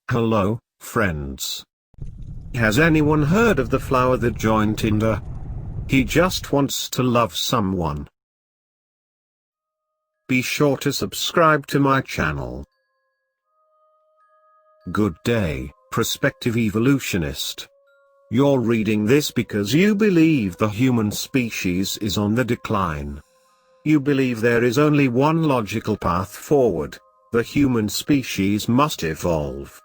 Hello, friends. Has anyone heard of the flower that joined Tinder? He just wants to love someone. Be sure to subscribe to my channel. Good day, prospective evolutionist. You're reading this because you believe the human species is on the decline. You believe there is only one logical path forward: the human species must evolve.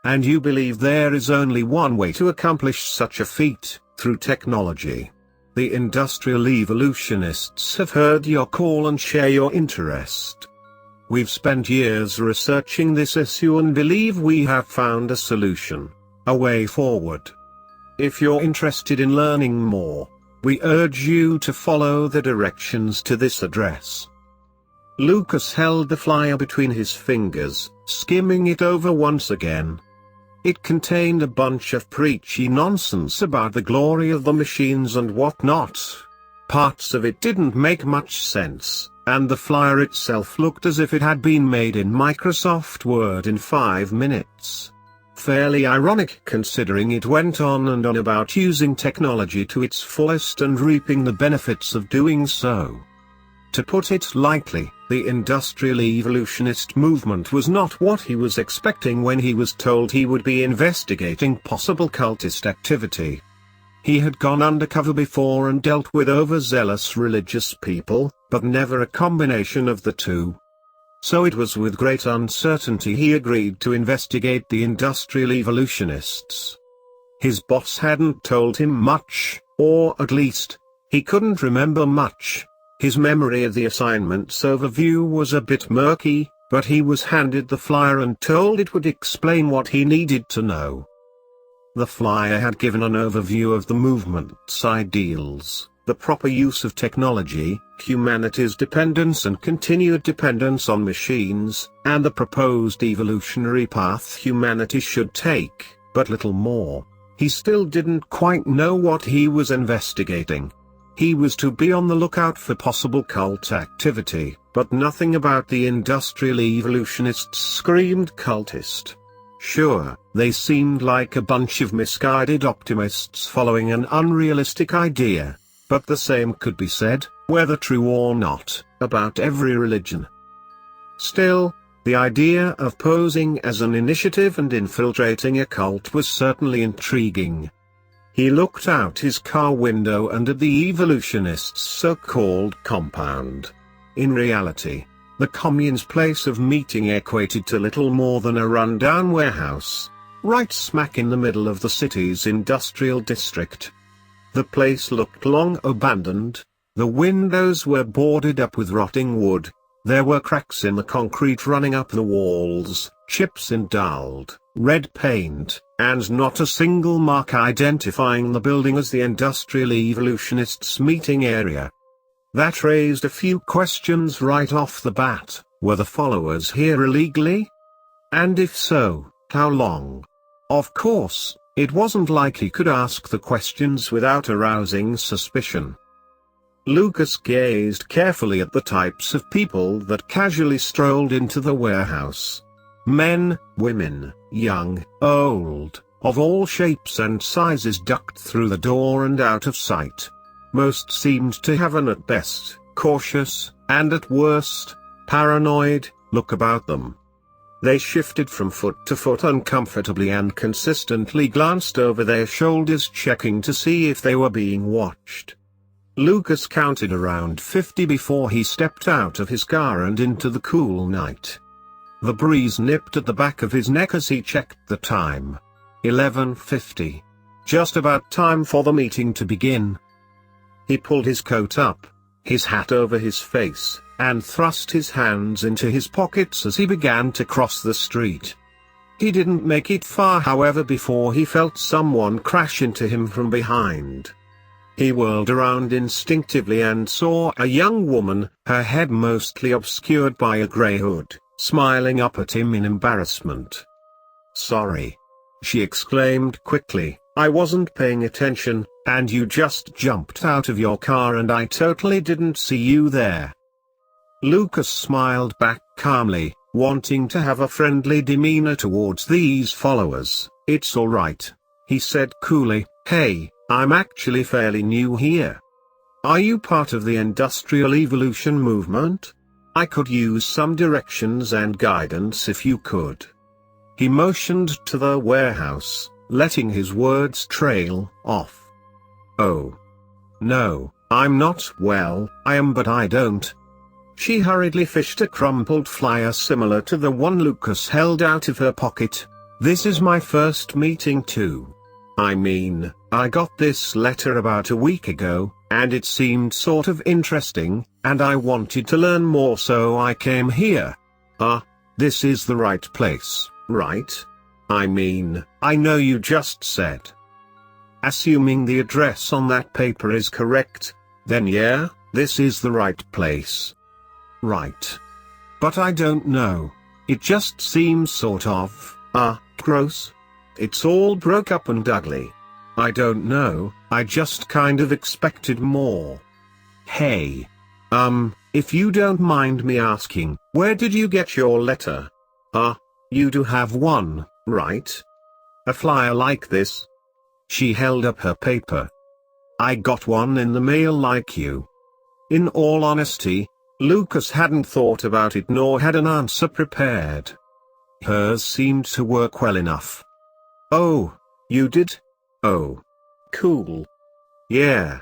And you believe there is only one way to accomplish such a feat: through technology. The industrial evolutionists have heard your call and share your interest. We've spent years researching this issue and believe we have found a solution, a way forward. If you're interested in learning more, we urge you to follow the directions to this address. Lucas held the flyer between his fingers, skimming it over once again. It contained a bunch of preachy nonsense about the glory of the machines and whatnot. Parts of it didn't make much sense, and the flyer itself looked as if it had been made in Microsoft Word in 5 minutes. Fairly ironic considering it went on and on about using technology to its fullest and reaping the benefits of doing so. To put it lightly, the industrial evolutionist movement was not what he was expecting when he was told he would be investigating possible cultist activity. He had gone undercover before and dealt with overzealous religious people, but never a combination of the two. So it was with great uncertainty he agreed to investigate the industrial evolutionists. His boss hadn't told him much, or at least, he couldn't remember much. His memory of the assignment's overview was a bit murky, but he was handed the flyer and told it would explain what he needed to know. The flyer had given an overview of the movement's ideals: the proper use of technology, humanity's dependence and continued dependence on machines, and the proposed evolutionary path humanity should take, but little more. He still didn't quite know what he was investigating. He was to be on the lookout for possible cult activity, but nothing about the industrial evolutionists screamed cultist. Sure, they seemed like a bunch of misguided optimists following an unrealistic idea. But the same could be said, whether true or not, about every religion. Still, the idea of posing as an initiative and infiltrating a cult was certainly intriguing. He looked out his car window and at the evolutionists' so-called compound. In reality, the commune's place of meeting equated to little more than a rundown warehouse, right smack in the middle of the city's industrial district. The place looked long abandoned. The windows were boarded up with rotting wood. There were cracks in the concrete running up the walls, chips in dulled, red paint, and not a single mark identifying the building as the industrial evolutionists' meeting area. That raised a few questions right off the bat. Were the followers here illegally? And if so, how long? Of course, it wasn't like he could ask the questions without arousing suspicion. Lucas gazed carefully at the types of people that casually strolled into the warehouse. Men, women, young, old, of all shapes and sizes ducked through the door and out of sight. Most seemed to have an at best cautious, and at worst, paranoid, look about them. They shifted from foot to foot uncomfortably and consistently glanced over their shoulders, checking to see if they were being watched. Lucas counted around 50 before he stepped out of his car and into the cool night. The breeze nipped at the back of his neck as he checked the time. 11:50. Just about time for the meeting to begin. He pulled his coat up, his hat over his face, and thrust his hands into his pockets as he began to cross the street. He didn't make it far, however, before he felt someone crash into him from behind. He whirled around instinctively and saw a young woman, her head mostly obscured by a grey hood, smiling up at him in embarrassment. "Sorry," she exclaimed quickly, "I wasn't paying attention, and you just jumped out of your car and I totally didn't see you there." Lucas smiled back calmly, wanting to have a friendly demeanor towards these followers. "It's alright," he said coolly. "Hey, I'm actually fairly new here. Are you part of the industrial evolution movement? I could use some directions and guidance if you could." He motioned to the warehouse, letting his words trail off. "Oh. No, I'm not. Well, I am but I don't." She hurriedly fished a crumpled flyer similar to the one Lucas held out of her pocket. "This is my first meeting too. I mean, I got this letter about a week ago, and it seemed sort of interesting, and I wanted to learn more, so I came here. This is the right place, right? I mean, I know you just said." Assuming the address on that paper is correct, then yeah, this is the right place. Right. But I don't know. It just seems sort of, gross. It's all broke up and ugly. I don't know, I just kind of expected more. Hey. If you don't mind me asking, where did you get your letter? You do have one, right? A flyer like this? She held up her paper. "I got one in the mail like you." In all honesty, Lucas hadn't thought about it nor had an answer prepared. Hers seemed to work well enough. "Oh, you did? Oh. Cool. Yeah,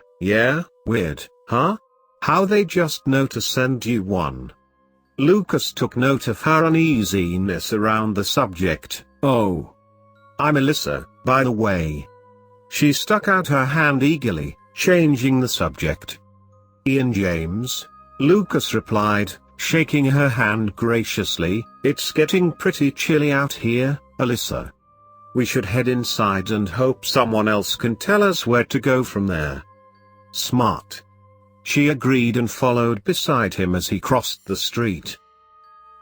weird, huh? How they just know to send you one." Lucas took note of her uneasiness around the subject. "Oh. I'm Alyssa, by the way." She stuck out her hand eagerly, changing the subject. "Ian James," Lucas replied, shaking her hand graciously. "It's getting pretty chilly out here, Alyssa. We should head inside and hope someone else can tell us where to go from there." "Smart." She agreed and followed beside him as he crossed the street.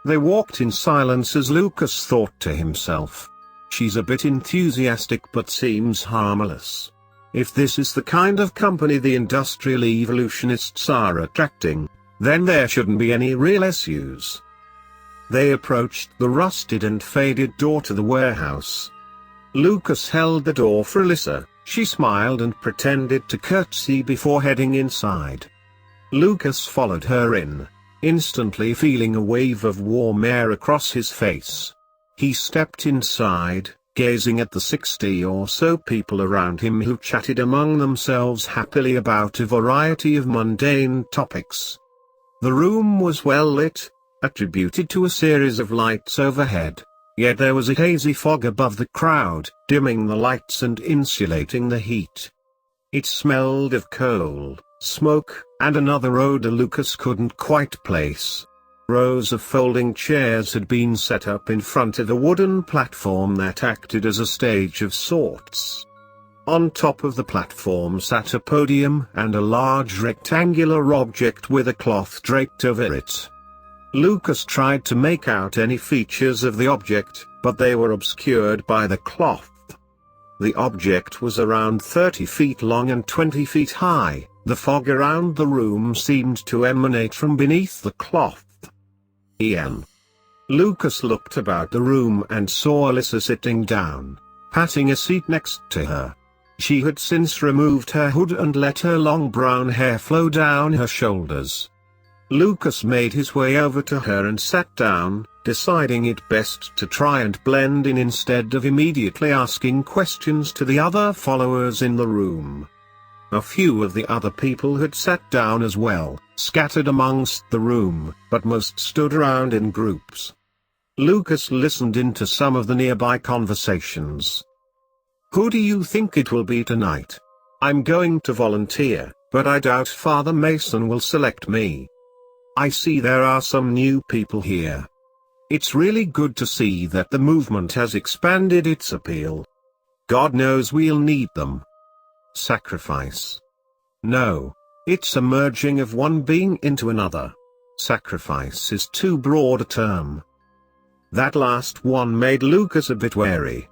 They walked in silence as Lucas thought to himself, "She's a bit enthusiastic but seems harmless. If this is the kind of company the industrial evolutionists are attracting, then there shouldn't be any real issues." They approached the rusted and faded door to the warehouse. Lucas held the door for Alyssa. She smiled and pretended to curtsy before heading inside. Lucas followed her in, instantly feeling a wave of warm air across his face. He stepped inside, gazing at the 60 or so people around him who chatted among themselves happily about a variety of mundane topics. The room was well lit, attributed to a series of lights overhead. Yet there was a hazy fog above the crowd, dimming the lights and insulating the heat. It smelled of coal, smoke, and another odor Lucas couldn't quite place. Rows of folding chairs had been set up in front of a wooden platform that acted as a stage of sorts. On top of the platform sat a podium and a large rectangular object with a cloth draped over it. Lucas tried to make out any features of the object, but they were obscured by the cloth. The object was around 30 feet long and 20 feet high. The fog around the room seemed to emanate from beneath the cloth. "Ian." Lucas looked about the room and saw Alyssa sitting down, patting a seat next to her. She had since removed her hood and let her long brown hair flow down her shoulders. Lucas made his way over to her and sat down, deciding it best to try and blend in instead of immediately asking questions to the other followers in the room. A few of the other people had sat down as well, scattered amongst the room, but most stood around in groups. Lucas listened into some of the nearby conversations. "Who do you think it will be tonight? I'm going to volunteer, but I doubt Father Mason will select me. I see there are some new people here. It's really good to see that the movement has expanded its appeal. God knows we'll need them." "Sacrifice." "No. It's a merging of one being into another. Sacrifice is too broad a term." That last one made Lucas a bit wary.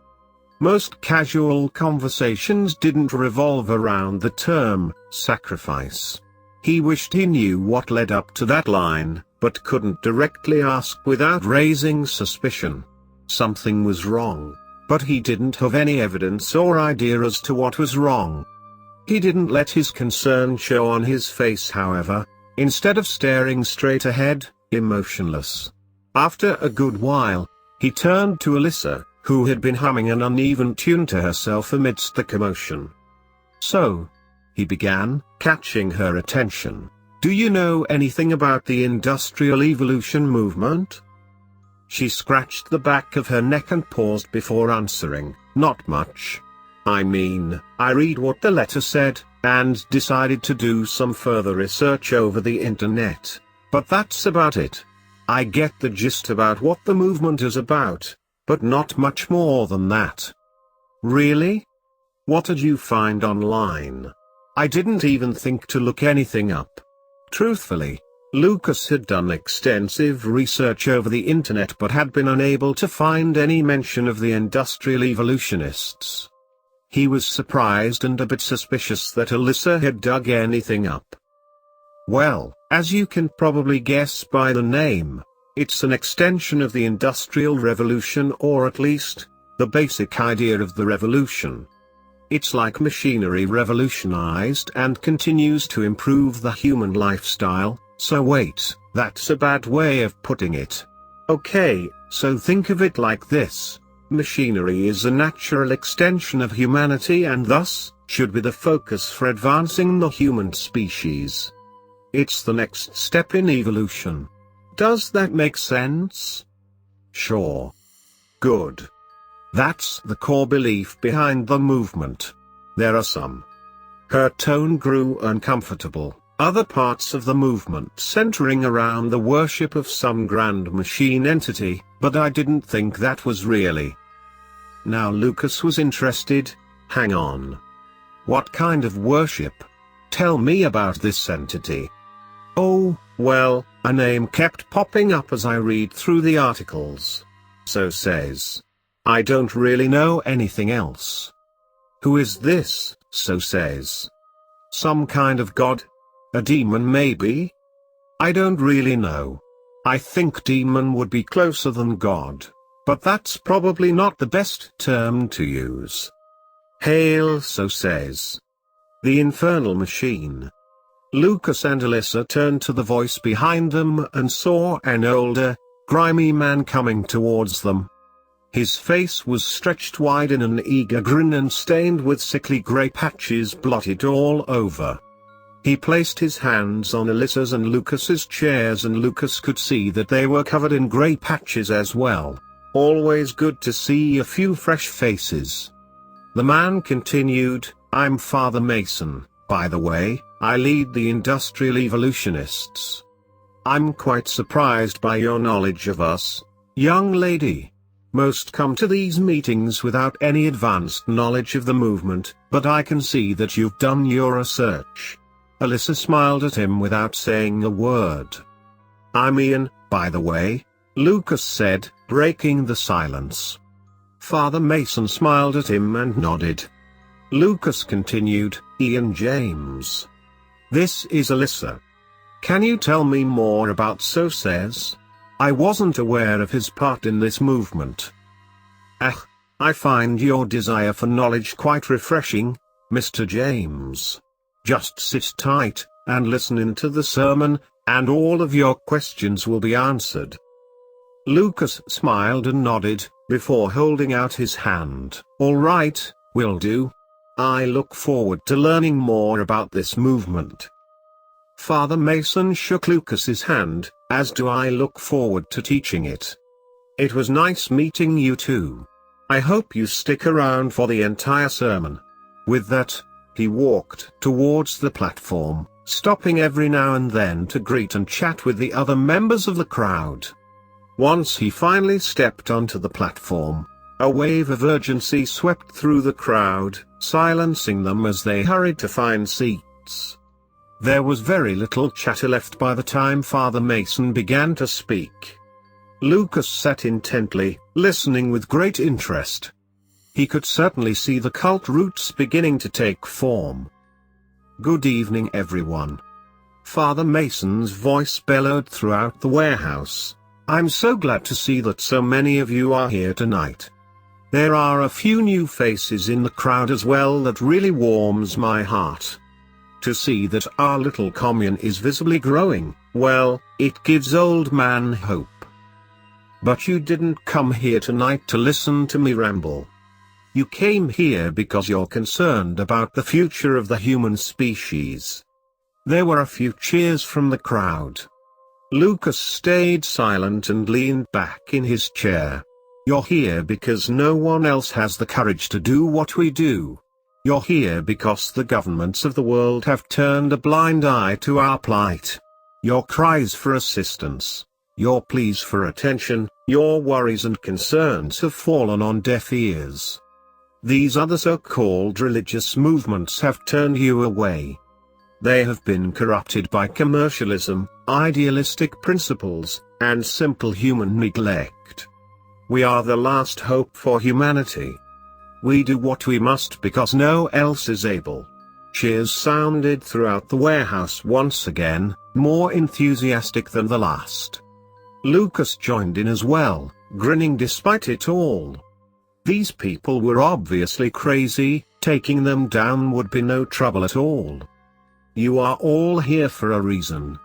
Most casual conversations didn't revolve around the term, sacrifice. He wished he knew what led up to that line, but couldn't directly ask without raising suspicion. Something was wrong, but he didn't have any evidence or idea as to what was wrong. He didn't let his concern show on his face, however, instead of staring straight ahead, emotionless. After a good while, he turned to Alyssa, who had been humming an uneven tune to herself amidst the commotion. "So," he began, catching her attention, "do you know anything about the industrial evolution movement?" She scratched the back of her neck and paused before answering, "Not much. I mean, I read what the letter said, and decided to do some further research over the internet, but that's about it. I get the gist about what the movement is about, but not much more than that." "Really? What did you find online?" "I didn't even think to look anything up." Truthfully, Lucas had done extensive research over the internet but had been unable to find any mention of the industrial evolutionists. He was surprised and a bit suspicious that Alyssa had dug anything up. "Well, as you can probably guess by the name, it's an extension of the Industrial Revolution, or at least, the basic idea of the revolution. It's like machinery revolutionized and continues to improve the human lifestyle." "So wait, that's a bad way of putting it." "Okay, so think of it like this. Machinery is a natural extension of humanity and thus, should be the focus for advancing the human species. It's the next step in evolution. Does that make sense?" "Sure." "Good. That's the core belief behind the movement. There are some." Her tone grew uncomfortable. "Other parts of the movement centering around the worship of some grand machine entity, but I didn't think that was really." Now Lucas was interested. "Hang on. What kind of worship? Tell me about this entity." "Oh, well, a name kept popping up as I read through the articles. So says. I don't really know anything else." "Who is this, so says? Some kind of god? A demon maybe?" "I don't really know. I think demon would be closer than god, but that's probably not the best term to use." "Hail, so says. The infernal machine." Lucas and Alyssa turned to the voice behind them and saw an older, grimy man coming towards them. His face was stretched wide in an eager grin and stained with sickly grey patches blotted all over. He placed his hands on Alyssa's and Lucas's chairs, and Lucas could see that they were covered in grey patches as well. Always good to see a few fresh faces. The man continued, "I'm Father Mason, by the way. I lead the industrial evolutionists. I'm quite surprised by your knowledge of us, young lady. Most come to these meetings without any advanced knowledge of the movement, but I can see that you've done your research." Alyssa smiled at him without saying a word. "I'm Ian, by the way," Lucas said, breaking the silence. Father Mason smiled at him and nodded. Lucas continued, "Ian James. This is Alyssa. Can you tell me more about So Says? I wasn't aware of his part in this movement." I find your desire for knowledge quite refreshing, Mr. James. Just sit tight, and listen into the sermon, and all of your questions will be answered." Lucas smiled and nodded, before holding out his hand. "All right, will do. I look forward to learning more about this movement." Father Mason shook Lucas's hand, "As do I look forward to teaching it. It was nice meeting you too. I hope you stick around for the entire sermon." With that, he walked towards the platform, stopping every now and then to greet and chat with the other members of the crowd. Once he finally stepped onto the platform, a wave of urgency swept through the crowd, silencing them as they hurried to find seats. There was very little chatter left by the time Father Mason began to speak. Lucas sat intently, listening with great interest. He could certainly see the cult roots beginning to take form. "Good evening, everyone. Father Mason's voice bellowed throughout the warehouse. "I'm so glad to see that so many of you are here tonight. There are a few new faces in the crowd as well that really warms my heart. To see that our little commune is visibly growing, well, it gives old man hope. But you didn't come here tonight to listen to me ramble. You came here because you're concerned about the future of the human species." There were a few cheers from the crowd. Lucas stayed silent and leaned back in his chair. "You're here because no one else has the courage to do what we do. You're here because the governments of the world have turned a blind eye to our plight. Your cries for assistance, your pleas for attention, your worries and concerns have fallen on deaf ears. These other so-called religious movements have turned you away. They have been corrupted by commercialism, idealistic principles, and simple human neglect. We are the last hope for humanity. We do what we must because no else is able." Cheers sounded throughout the warehouse once again, more enthusiastic than the last. Lucas joined in as well, grinning despite it all. These people were obviously crazy, taking them down would be no trouble at all. "You are all here for a reason,"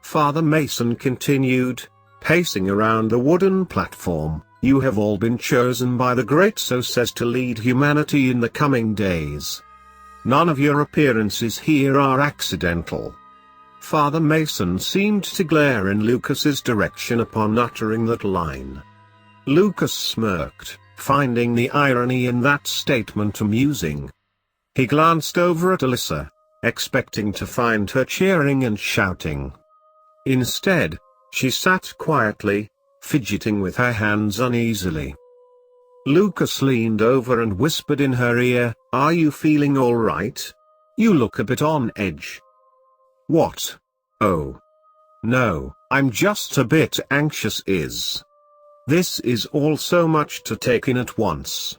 Father Mason continued, pacing around the wooden platform. "You have all been chosen by the Great So-Says to lead humanity in the coming days. None of your appearances here are accidental." Father Mason seemed to glare in Lucas's direction upon uttering that line. Lucas smirked, finding the irony in that statement amusing. He glanced over at Alyssa, expecting to find her cheering and shouting. Instead, she sat quietly, fidgeting with her hands uneasily. Lucas leaned over and whispered in her ear, "Are you feeling all right? You look a bit on edge." "What? Oh. No, I'm just a bit anxious. This is all so much to take in at once.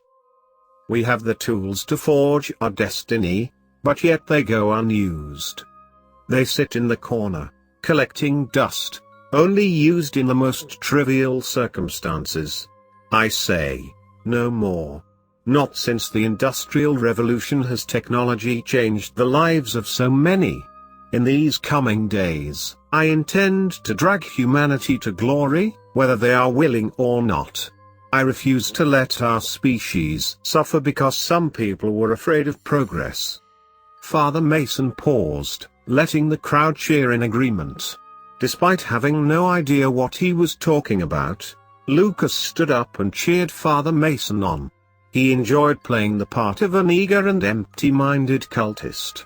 We have the tools to forge our destiny, but yet they go unused. They sit in the corner, collecting dust, only used in the most trivial circumstances. I say, no more. Not since the Industrial Revolution has technology changed the lives of so many. In these coming days, I intend to drag humanity to glory, whether they are willing or not. I refuse to let our species suffer because some people were afraid of progress." Father Mason paused, letting the crowd cheer in agreement. Despite having no idea what he was talking about, Lucas stood up and cheered Father Mason on. He enjoyed playing the part of an eager and empty-minded cultist.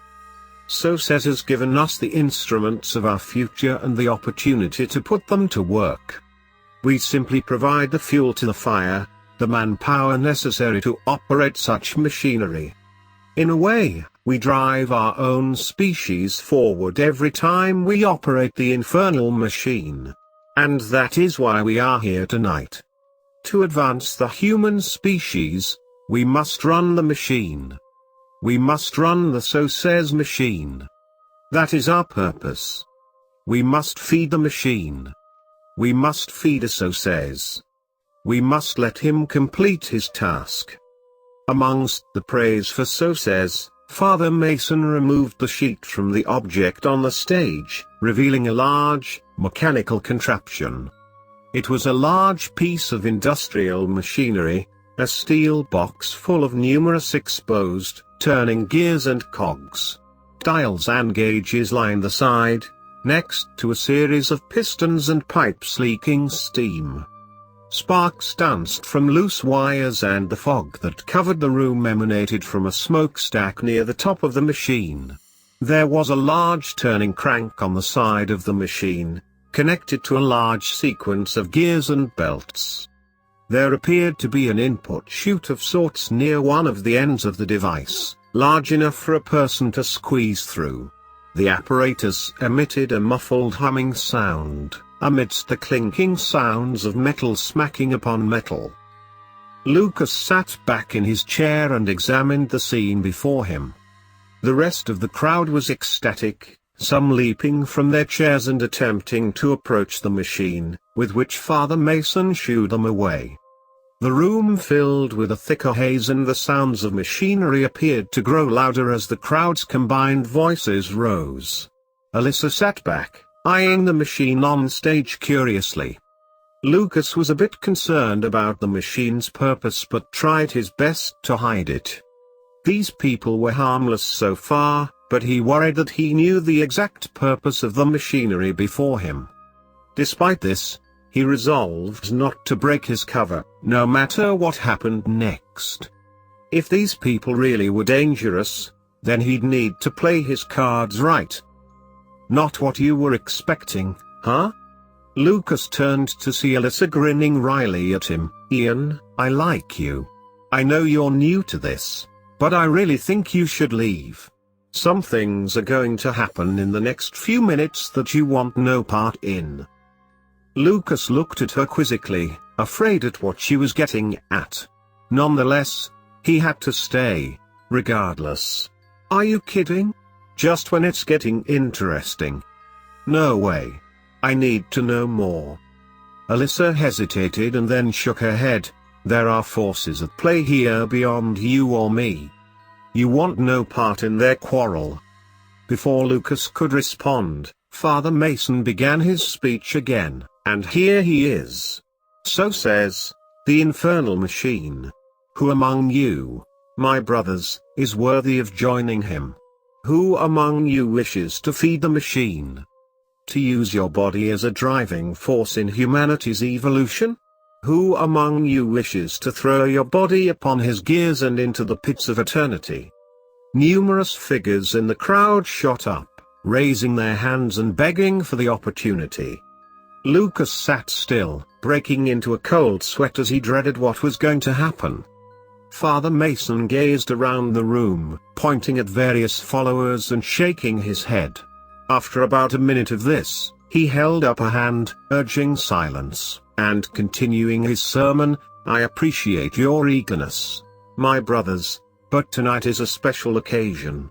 So-Says has given us the instruments of our future and the opportunity to put them to work. We simply provide the fuel to the fire, the manpower necessary to operate such machinery. In a way, we drive our own species forward every time we operate the infernal machine. And that is why we are here tonight. To advance the human species, we must run the machine. We must run the So-Says machine. That is our purpose. We must feed the machine. We must feed a So-Says. We must let him complete his task. Amongst the praise for So-Says, Father Mason removed the sheet from the object on the stage, revealing a large, mechanical contraption. It was a large piece of industrial machinery, a steel box full of numerous exposed, turning gears and cogs. Dials and gauges lined the side, next to a series of pistons and pipes leaking steam. Sparks danced from loose wires and the fog that covered the room emanated from a smokestack near the top of the machine. There was a large turning crank on the side of the machine, connected to a large sequence of gears and belts. There appeared to be an input chute of sorts near one of the ends of the device, large enough for a person to squeeze through. The apparatus emitted a muffled humming sound, amidst the clinking sounds of metal smacking upon metal. Lucas sat back in his chair and examined the scene before him. The rest of the crowd was ecstatic, some leaping from their chairs and attempting to approach the machine, with which Father Mason shooed them away. The room filled with a thicker haze, and the sounds of machinery appeared to grow louder as the crowd's combined voices rose. Alyssa sat back, eyeing the machine on stage curiously. Lucas was a bit concerned about the machine's purpose but tried his best to hide it. These people were harmless so far, but he worried that he knew the exact purpose of the machinery before him. Despite this, he resolved not to break his cover, no matter what happened next. If these people really were dangerous, then he'd need to play his cards right. Not what you were expecting, huh? Lucas turned to see Alyssa grinning wryly at him. Ian, I like you. I know you're new to this, but I really think you should leave. Some things are going to happen in the next few minutes that you want no part in. Lucas looked at her quizzically, afraid at what she was getting at. Nonetheless, he had to stay, regardless. Are you kidding? Just when it's getting interesting? No way. I need to know more. Alyssa hesitated and then shook her head. There are forces at play here beyond you or me. You want no part in their quarrel. Before Lucas could respond, Father Mason began his speech again, and here he is. So says the infernal machine. Who among you, my brothers, is worthy of joining him? Who among you wishes to feed the machine? To use your body as a driving force in humanity's evolution? Who among you wishes to throw your body upon his gears and into the pits of eternity? Numerous figures in the crowd shot up, raising their hands and begging for the opportunity. Lucas sat still, breaking into a cold sweat as he dreaded what was going to happen. Father Mason gazed around the room, pointing at various followers and shaking his head. After about a minute of this, he held up a hand, urging silence, and continuing his sermon, I appreciate your eagerness, my brothers, but tonight is a special occasion.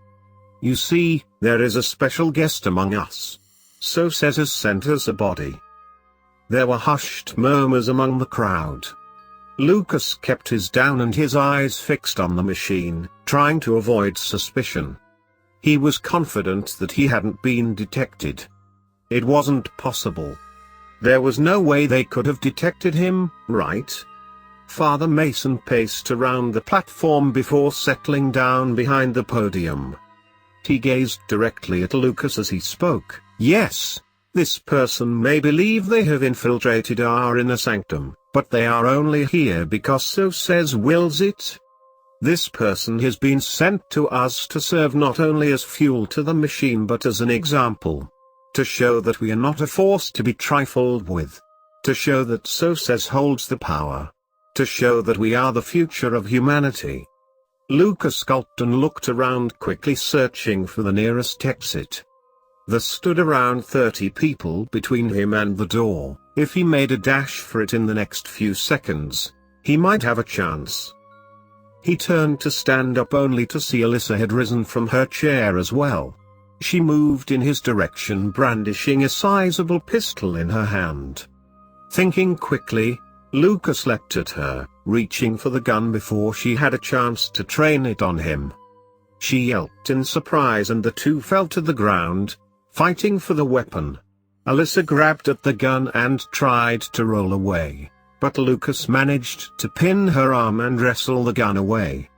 You see, there is a special guest among us. So says has sent us a body. There were hushed murmurs among the crowd. Lucas kept his down and his eyes fixed on the machine, trying to avoid suspicion. He was confident that he hadn't been detected. It wasn't possible. There was no way they could have detected him, right? Father Mason paced around the platform before settling down behind the podium. He gazed directly at Lucas as he spoke. Yes, this person may believe they have infiltrated our inner sanctum, but they are only here because so says wills it. This person has been sent to us to serve not only as fuel to the machine but as an example. To show that we are not a force to be trifled with. To show that so says holds the power. To show that we are the future of humanity. Lucas gulped and looked around quickly, searching for the nearest exit. There stood around 30 people between him and the door. If he made a dash for it in the next few seconds, he might have a chance. He turned to stand up only to see Alyssa had risen from her chair as well. She moved in his direction, brandishing a sizable pistol in her hand. Thinking quickly, Lucas leapt at her, reaching for the gun before she had a chance to train it on him. She yelped in surprise and the two fell to the ground, fighting for the weapon. Alyssa grabbed at the gun and tried to roll away, but Lucas managed to pin her arm and wrestle the gun away.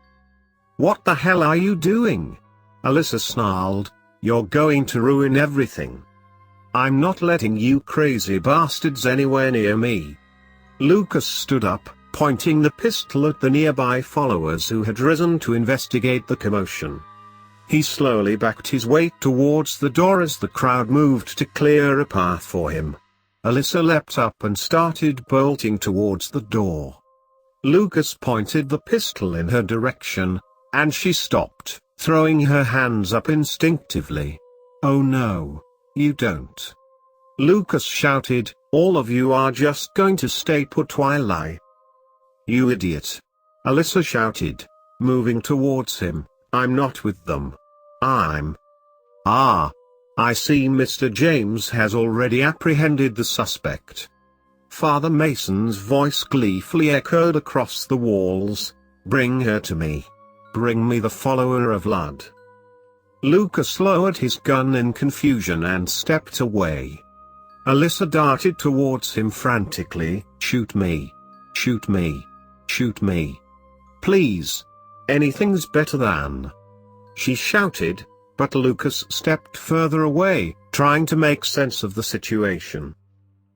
What the hell are you doing? Alyssa snarled, you're going to ruin everything. I'm not letting you crazy bastards anywhere near me. Lucas stood up, pointing the pistol at the nearby followers who had risen to investigate the commotion. He slowly backed his way towards the door as the crowd moved to clear a path for him. Alyssa leapt up and started bolting towards the door. Lucas pointed the pistol in her direction, and she stopped, throwing her hands up instinctively. Oh no, you don't. Lucas shouted, all of you are just going to stay put while I... You idiot. Alyssa shouted, moving towards him, I'm not with them. I'm... Ah. I see Mr. James has already apprehended the suspect. Father Mason's voice gleefully echoed across the walls. Bring her to me. Bring me the follower of Ludd. Lucas lowered his gun in confusion and stepped away. Alyssa darted towards him frantically. Shoot me. Shoot me. Shoot me. Please. Anything's better than. She shouted, but Lucas stepped further away, trying to make sense of the situation.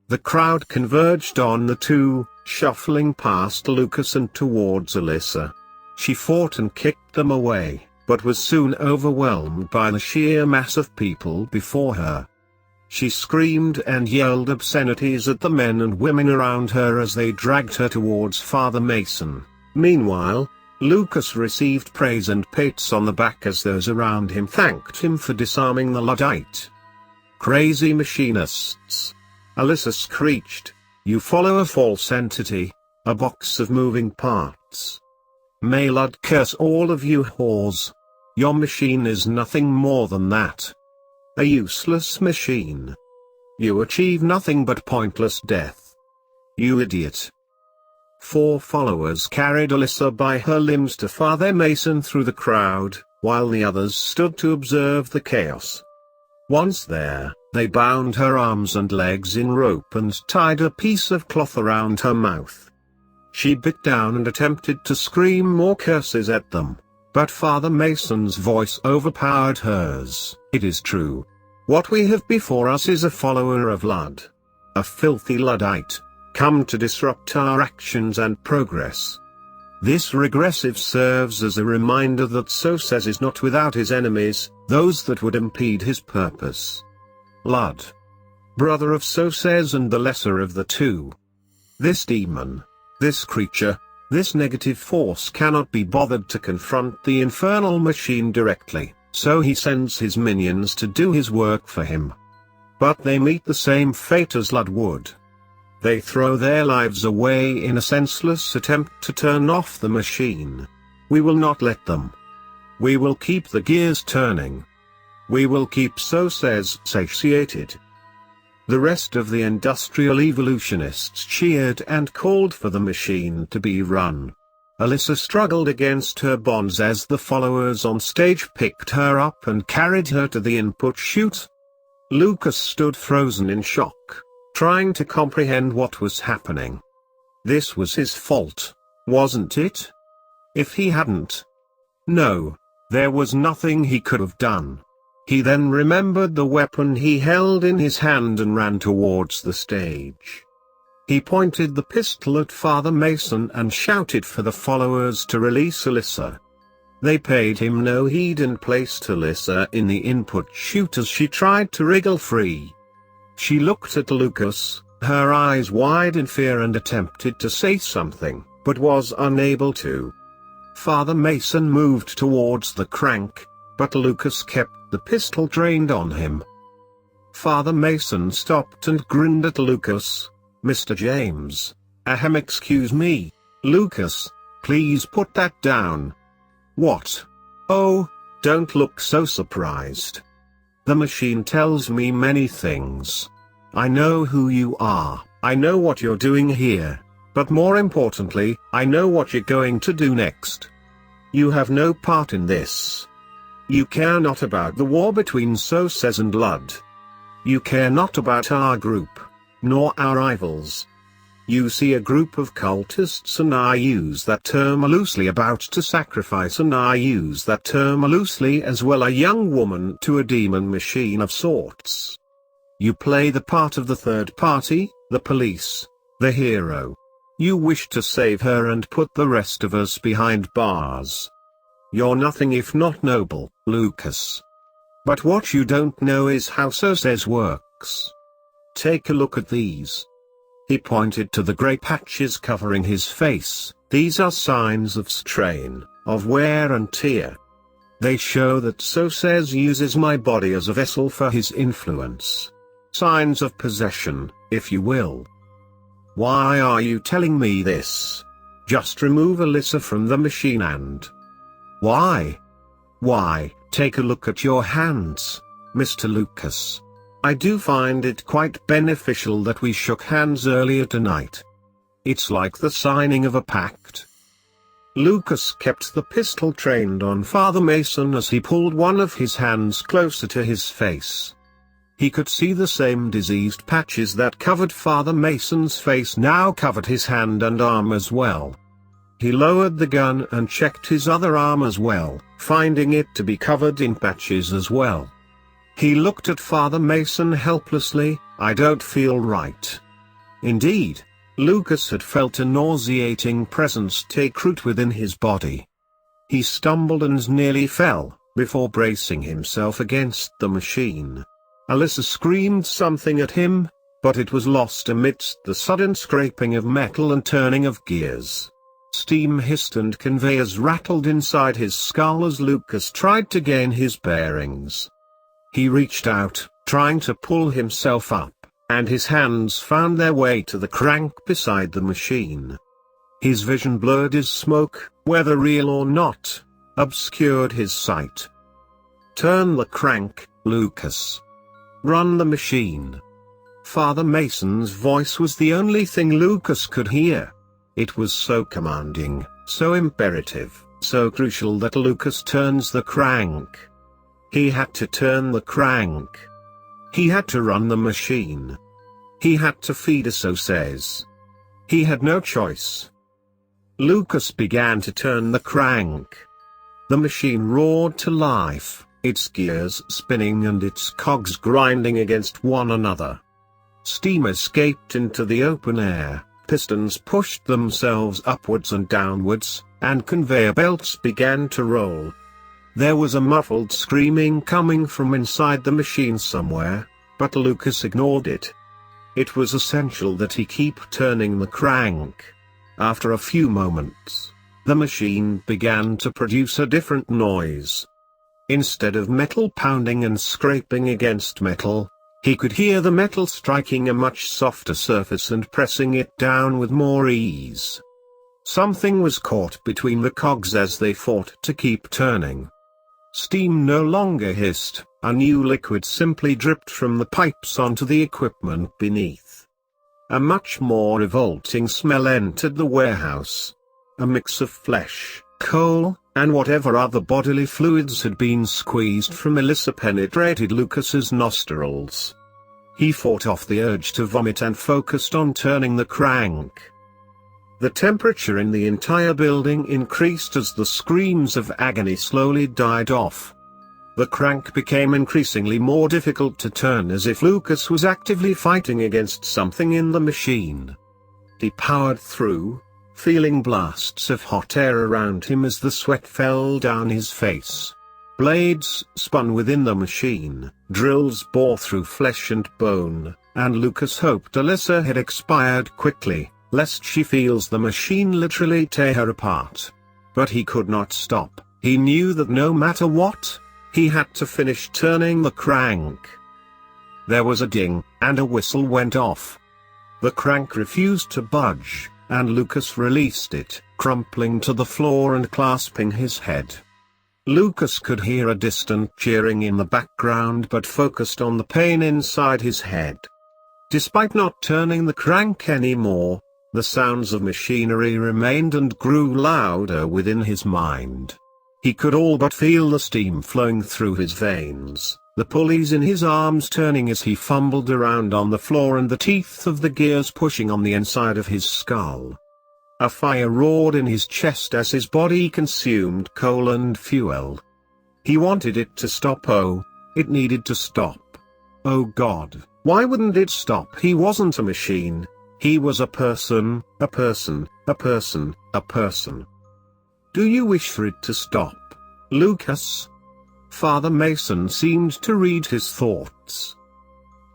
The crowd converged on the two, shuffling past Lucas and towards Alyssa. She fought and kicked them away, but was soon overwhelmed by the sheer mass of people before her. She screamed and yelled obscenities at the men and women around her as they dragged her towards Father Mason. Meanwhile, Lucas received praise and pats on the back as those around him thanked him for disarming the Luddite. Crazy machinists. Alyssa screeched. You follow a false entity, a box of moving parts. May Ludd curse all of you whores. Your machine is nothing more than that. A useless machine. You achieve nothing but pointless death. You idiot. 4 followers carried Alyssa by her limbs to Father Mason through the crowd, while the others stood to observe the chaos. Once there, they bound her arms and legs in rope and tied a piece of cloth around her mouth. She bit down and attempted to scream more curses at them, but Father Mason's voice overpowered hers. It is true. What we have before us is a follower of Ludd. A filthy Luddite, come to disrupt our actions and progress. This regressive serves as a reminder that Soses is not without his enemies, those that would impede his purpose. Ludd. Brother of Soses and the lesser of the two. This demon, this creature, this negative force cannot be bothered to confront the infernal machine directly, so he sends his minions to do his work for him. But they meet the same fate as Ludd would. They throw their lives away in a senseless attempt to turn off the machine. We will not let them. We will keep the gears turning. We will keep Soses satiated. The rest of the industrial evolutionists cheered and called for the machine to be run. Alyssa struggled against her bonds as the followers on stage picked her up and carried her to the input chute. Lucas stood frozen in shock, trying to comprehend what was happening. This was his fault, wasn't it? If he hadn't. No, there was nothing he could have done. He then remembered the weapon he held in his hand and ran towards the stage. He pointed the pistol at Father Mason and shouted for the followers to release Alyssa. They paid him no heed and placed Alyssa in the input chute as she tried to wriggle free. She looked at Lucas, her eyes wide in fear, and attempted to say something, but was unable to. Father Mason moved towards the crank, but Lucas kept the pistol trained on him. Father Mason stopped and grinned at Lucas. Mr. James. Excuse me, Lucas, please put that down. What? Oh, don't look so surprised. The machine tells me many things. I know who you are, I know what you're doing here, but more importantly, I know what you're going to do next. You have no part in this. You care not about the war between Soses and Ludd. You care not about our group, nor our rivals. You see a group of cultists, and I use that term loosely, about to sacrifice, and I use that term loosely as well, a young woman to a demon machine of sorts. You play the part of the third party, the police, the hero. You wish to save her and put the rest of us behind bars. You're nothing if not noble, Lucas. But what you don't know is how Soses works. Take a look at these. He pointed to the grey patches covering his face. These are signs of strain, of wear and tear. They show that Soses uses my body as a vessel for his influence. Signs of possession, if you will. Why are you telling me this? Just remove Alyssa from the machine and... Why? Why, take a look at your hands. Mr. Lucas. I do find it quite beneficial that we shook hands earlier tonight. It's like the signing of a pact. Lucas kept the pistol trained on Father Mason as he pulled one of his hands closer to his face. He could see the same diseased patches that covered Father Mason's face now covered his hand and arm as well. He lowered the gun and checked his other arm as well, finding it to be covered in patches as well. He looked at Father Mason helplessly. I don't feel right. Indeed, Lucas had felt a nauseating presence take root within his body. He stumbled and nearly fell, before bracing himself against the machine. Alyssa screamed something at him, but it was lost amidst the sudden scraping of metal and turning of gears. Steam hissed and conveyors rattled inside his skull as Lucas tried to gain his bearings. He reached out, trying to pull himself up, and his hands found their way to the crank beside the machine. His vision blurred as smoke, whether real or not, obscured his sight. Turn the crank, Lucas. Run the machine. Father Mason's voice was the only thing Lucas could hear. It was so commanding, so imperative, so crucial that Lucas turns the crank. He had to turn the crank. He had to run the machine. He had to feed us, so says. He had no choice. Lucas began to turn the crank. The machine roared to life, its gears spinning and its cogs grinding against one another. Steam escaped into the open air, pistons pushed themselves upwards and downwards, and conveyor belts began to roll. There was a muffled screaming coming from inside the machine somewhere, but Lucas ignored it. It was essential that he keep turning the crank. After a few moments, the machine began to produce a different noise. Instead of metal pounding and scraping against metal, he could hear the metal striking a much softer surface and pressing it down with more ease. Something was caught between the cogs as they fought to keep turning. Steam no longer hissed, a new liquid simply dripped from the pipes onto the equipment beneath. A much more revolting smell entered the warehouse. A mix of flesh, coal, and whatever other bodily fluids had been squeezed from Alyssa penetrated Lucas's nostrils. He fought off the urge to vomit and focused on turning the crank. The temperature in the entire building increased as the screams of agony slowly died off. The crank became increasingly more difficult to turn as if Lucas was actively fighting against something in the machine. He powered through, feeling blasts of hot air around him as the sweat fell down his face. Blades spun within the machine, drills bore through flesh and bone, and Lucas hoped Alyssa had expired quickly, lest she feels the machine literally tear her apart. But he could not stop. He knew that no matter what, he had to finish turning the crank. There was a ding, and a whistle went off. The crank refused to budge, and Lucas released it, crumpling to the floor and clasping his head. Lucas could hear a distant cheering in the background but focused on the pain inside his head. Despite not turning the crank anymore, the sounds of machinery remained and grew louder within his mind. He could all but feel the steam flowing through his veins, the pulleys in his arms turning as he fumbled around on the floor and the teeth of the gears pushing on the inside of his skull. A fire roared in his chest as his body consumed coal and fuel. He wanted it to stop. Oh, it needed to stop. Oh God, why wouldn't it stop? He wasn't a machine. He was a person, a person, a person, a person. Do you wish for it to stop, Lucas? Father Mason seemed to read his thoughts.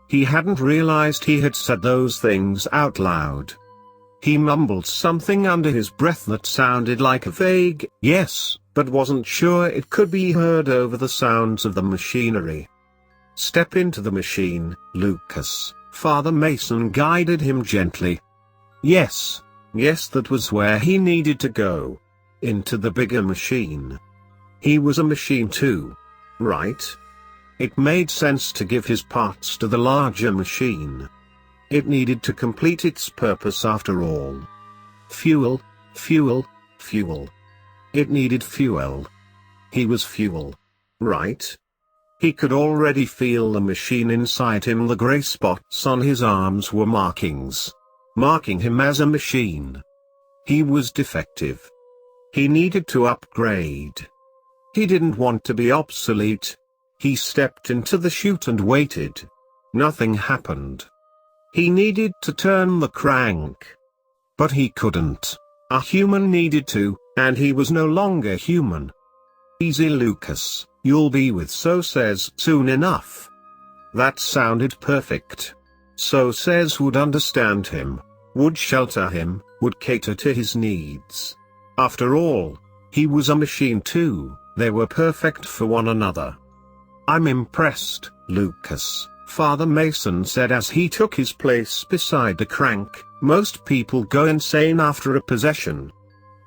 He hadn't realized he had said those things out loud. He mumbled something under his breath that sounded like a vague yes, but wasn't sure it could be heard over the sounds of the machinery. Step into the machine, Lucas. Father Mason guided him gently. Yes, that was where he needed to go. Into the bigger machine. He was a machine too. Right? It made sense to give his parts to the larger machine. It needed to complete its purpose after all. Fuel, fuel, fuel. It needed fuel. He was fuel. Right? He could already feel the machine inside him. The grey spots on his arms were markings, marking him as a machine. He was defective. He needed to upgrade. He didn't want to be obsolete. He stepped into the chute and waited. Nothing happened. He needed to turn the crank. But he couldn't. A human needed to, and he was no longer human. Easy, Lucas, you'll be with So-Says soon enough. That sounded perfect. So-Says would understand him, would shelter him, would cater to his needs. After all, he was a machine too. They were perfect for one another. I'm impressed, Lucas, Father Mason said as he took his place beside the crank. Most people go insane after a possession.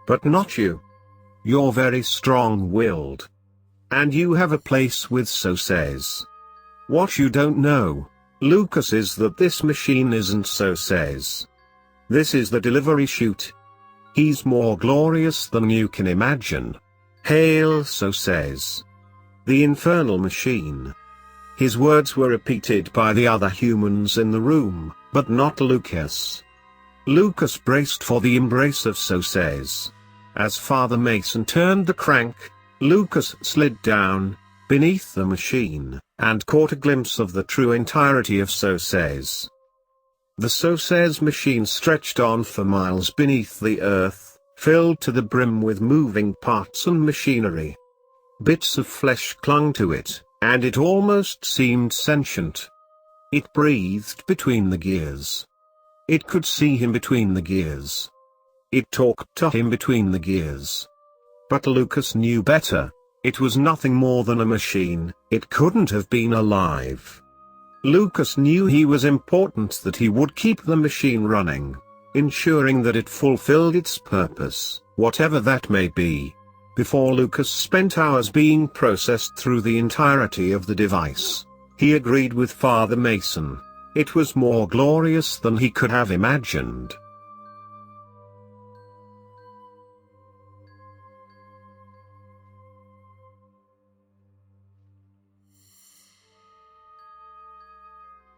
But not you. You're very strong-willed. And you have a place with So-Says. What you don't know, Lucas, is that this machine isn't So-Says. This is the delivery chute. He's more glorious than you can imagine. Hail So-Says. The infernal machine. His words were repeated by the other humans in the room, but not Lucas. Lucas braced for the embrace of So-Says. As Father Mason turned the crank, Lucas slid down, beneath the machine, and caught a glimpse of the true entirety of So-Says. The So-Says machine stretched on for miles beneath the earth, filled to the brim with moving parts and machinery. Bits of flesh clung to it, and it almost seemed sentient. It breathed between the gears. It could see him between the gears. It talked to him between the gears. But Lucas knew better. It was nothing more than a machine. It couldn't have been alive. Lucas knew he was important, that he would keep the machine running, ensuring that it fulfilled its purpose, whatever that may be. Before Lucas spent hours being processed through the entirety of the device, he agreed with Father Mason. It was more glorious than he could have imagined.